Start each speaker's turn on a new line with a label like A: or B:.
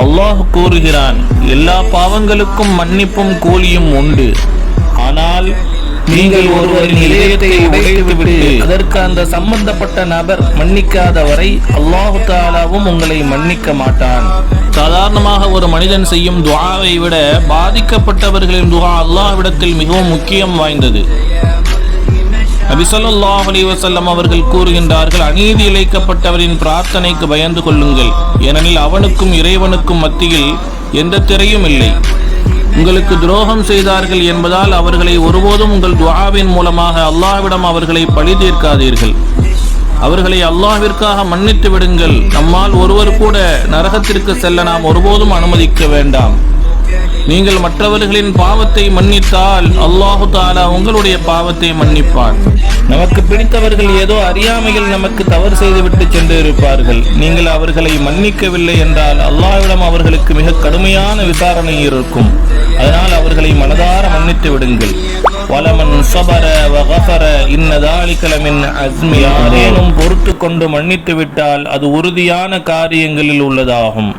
A: அல்லாஹ் கூறுகிறான், எல்லா பாவங்களுக்கும் மன்னிப்பும் கூலியும் உண்டு. ஆனால் நீங்கள் ஒருவரின் இதயத்தை உடைத்துவிட்டு அதற்கு அந்த சம்பந்தப்பட்ட நபர் மன்னிக்காத வரை அல்லாஹு தஆலாவும் உங்களை மன்னிக்க மாட்டான். சாதாரணமாக ஒரு மனிதன் செய்யும் துஆவை விட பாதிக்கப்பட்டவர்களின் துஆ அல்லாஹ்விடத்தில் மிகவும் முக்கியம் வாய்ந்தது. நபி ஸல்லல்லாஹு அலைஹி வஸல்லம் அவர்கள் கூறுகின்றார்கள், அநீதி இழைக்கப்பட்டவரின் பிரார்த்தனைக்கு பயந்து கொள்ளுங்கள், ஏனெனில் அவனுக்கும் இறைவனுக்கும் மத்தியில் எந்த திரையும் இல்லை. உங்களுக்கு துரோகம் செய்தார்கள் என்பதால் அவர்களை ஒருபோதும் உங்கள் துஆவின் மூலமாக அல்லாஹ்விடம் அவர்களை பழி தீர்க்காதீர்கள். அவர்களை அல்லாஹ்விற்காக மன்னித்து விடுங்கள். நம்மால் ஒருவர் கூட நரகத்திற்கு செல்ல நாம் ஒருபோதும் அனுமதிக்க வேண்டாம். நீங்கள் மற்றவர்களின் பாவத்தை மன்னித்தால் அல்லாஹு தஆலா உங்களுடைய பாவத்தை மன்னிப்பான். நமக்கு பிடித்தவர்கள் ஏதோ அறியாமையில் நமக்கு தவறு செய்துவிட்டு சென்று இருப்பார்கள். நீங்கள் அவர்களை மன்னிக்கவில்லை என்றால் அல்லாஹ்விடம் அவர்களுக்கு மிக கடுமையான விசாரணை இருக்கும். அதனால் அவர்களை மனதார மன்னித்து விடுங்கள். வலமன் ஸபர வகஃபர இன்ன ذلك லமின் அஸ்மி. யாரேனும் பொறுத்து கொண்டு மன்னித்து விட்டால் அது உறுதியான காரியங்களில் உள்ளதாகும்.